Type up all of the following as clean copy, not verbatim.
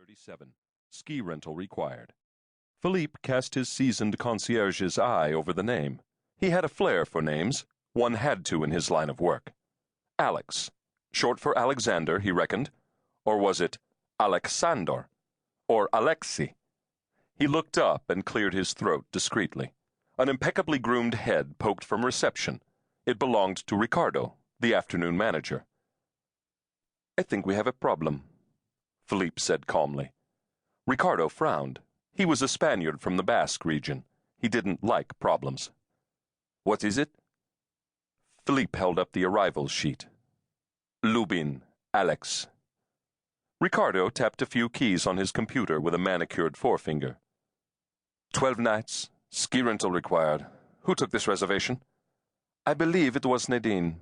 37. Ski rental required. Philippe cast his seasoned concierge's eye over the name. He had a flair for names. One had to in his line of work. Alex. Short for Alexander, he reckoned. Or was it Alexander? Or Alexei? He looked up and cleared his throat discreetly. An impeccably groomed head poked from reception. It belonged to Ricardo, the afternoon manager. "I think we have a problem," Philippe said calmly. Ricardo frowned. He was a Spaniard from the Basque region. He didn't like problems. "What is it?" Philippe held up the arrivals sheet. "Lubin, Alex." Ricardo tapped a few keys on his computer with a manicured forefinger. 12 nights, ski rental required. Who took this reservation? I believe it was Nadine.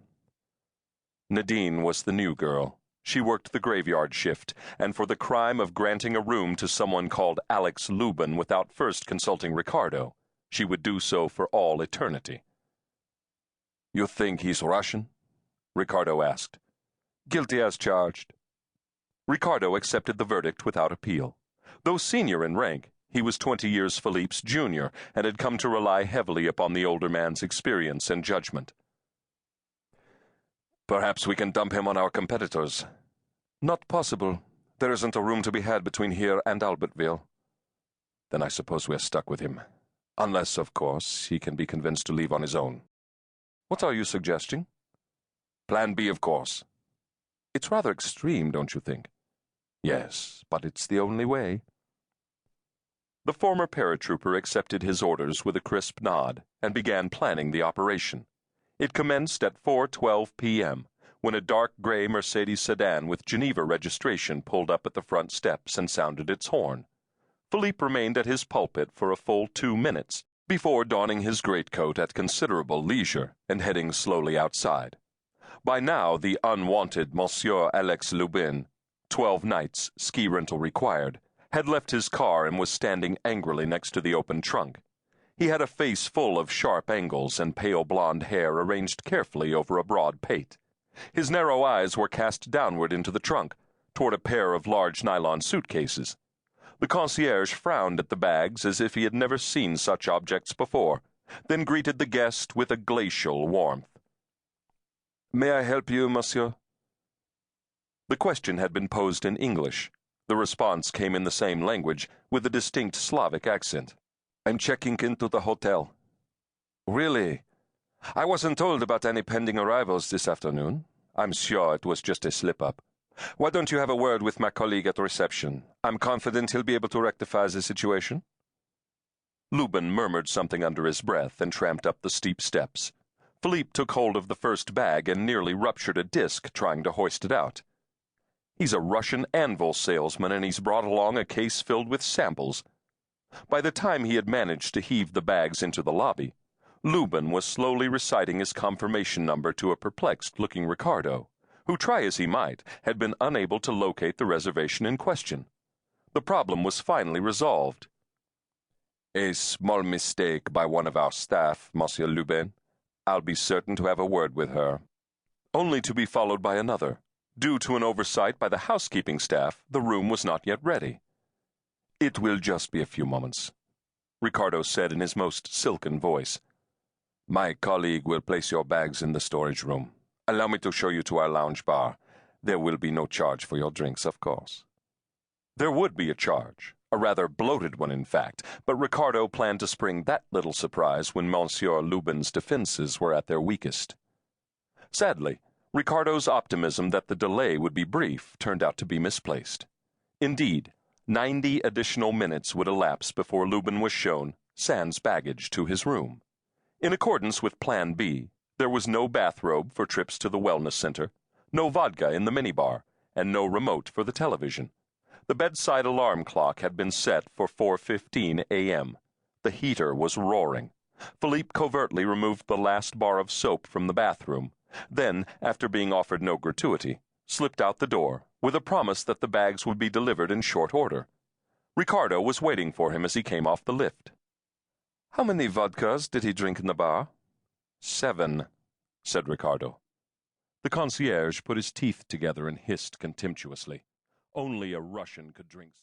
Nadine was the new girl. She worked the graveyard shift, and for the crime of granting a room to someone called Alex Lubin without first consulting Ricardo, she would do so for all eternity. "You think he's Russian?" Ricardo asked. "Guilty as charged." Ricardo accepted the verdict without appeal. Though senior in rank, he was 20 years Philippe's junior and had come to rely heavily upon the older man's experience and judgment. "Perhaps we can dump him on our competitors." "Not possible. There isn't a room to be had between here and Albertville." "Then I suppose we're stuck with him. Unless, of course, he can be convinced to leave on his own." "What are you suggesting?" "Plan B, of course." "It's rather extreme, don't you think?" "Yes, but it's the only way." The former paratrooper accepted his orders with a crisp nod and began planning the operation. It commenced at 4:12 p.m., when a dark gray Mercedes sedan with Geneva registration pulled up at the front steps and sounded its horn. Philippe remained at his pulpit for a full 2 minutes before donning his greatcoat at considerable leisure and heading slowly outside. By now, the unwanted Monsieur Alex Lubin, 12 nights, ski rental required, had left his car and was standing angrily next to the open trunk. He had a face full of sharp angles and pale blonde hair arranged carefully over a broad pate. His narrow eyes were cast downward into the trunk, toward a pair of large nylon suitcases. The concierge frowned at the bags as if he had never seen such objects before, then greeted the guest with a glacial warmth. "May I help you, monsieur?" The question had been posed in English. The response came in the same language, with a distinct Slavic accent. "I'm checking into the hotel." "Really? I wasn't told about any pending arrivals this afternoon. I'm sure it was just a slip-up. Why don't you have a word with my colleague at reception? I'm confident he'll be able to rectify the situation." Lubin murmured something under his breath and tramped up the steep steps. Philippe took hold of the first bag and nearly ruptured a disc trying to hoist it out. He's a Russian anvil salesman, and he's brought along a case filled with samples. By the time he had managed to heave the bags into the lobby, Lubin was slowly reciting his confirmation number to a perplexed-looking Ricardo, who, try as he might, had been unable to locate the reservation in question. The problem was finally resolved. "A small mistake by one of our staff, Monsieur Lubin. I'll be certain to have a word with her." Only to be followed by another. Due to an oversight by the housekeeping staff, the room was not yet ready. "It will just be a few moments," Ricardo said in his most silken voice. "My colleague will place your bags in the storage room. Allow me to show you to our lounge bar. There will be no charge for your drinks, of course." There would be a charge, a rather bloated one in fact, but Ricardo planned to spring that little surprise when Monsieur Lubin's defenses were at their weakest. Sadly, Ricardo's optimism that the delay would be brief turned out to be misplaced. Indeed, 90 additional minutes would elapse before Lubin was shown, sans baggage, to his room. In accordance with Plan B, there was no bathrobe for trips to the wellness center, no vodka in the minibar, and no remote for the television. The bedside alarm clock had been set for 4:15 a.m. The heater was roaring. Philippe covertly removed the last bar of soap from the bathroom, then, after being offered no gratuity, slipped out the door, with a promise that the bags would be delivered in short order. Ricardo was waiting for him as he came off the lift. "How many vodkas did he drink in the bar?" 7, said Ricardo. The concierge put his teeth together and hissed contemptuously. Only a Russian could drink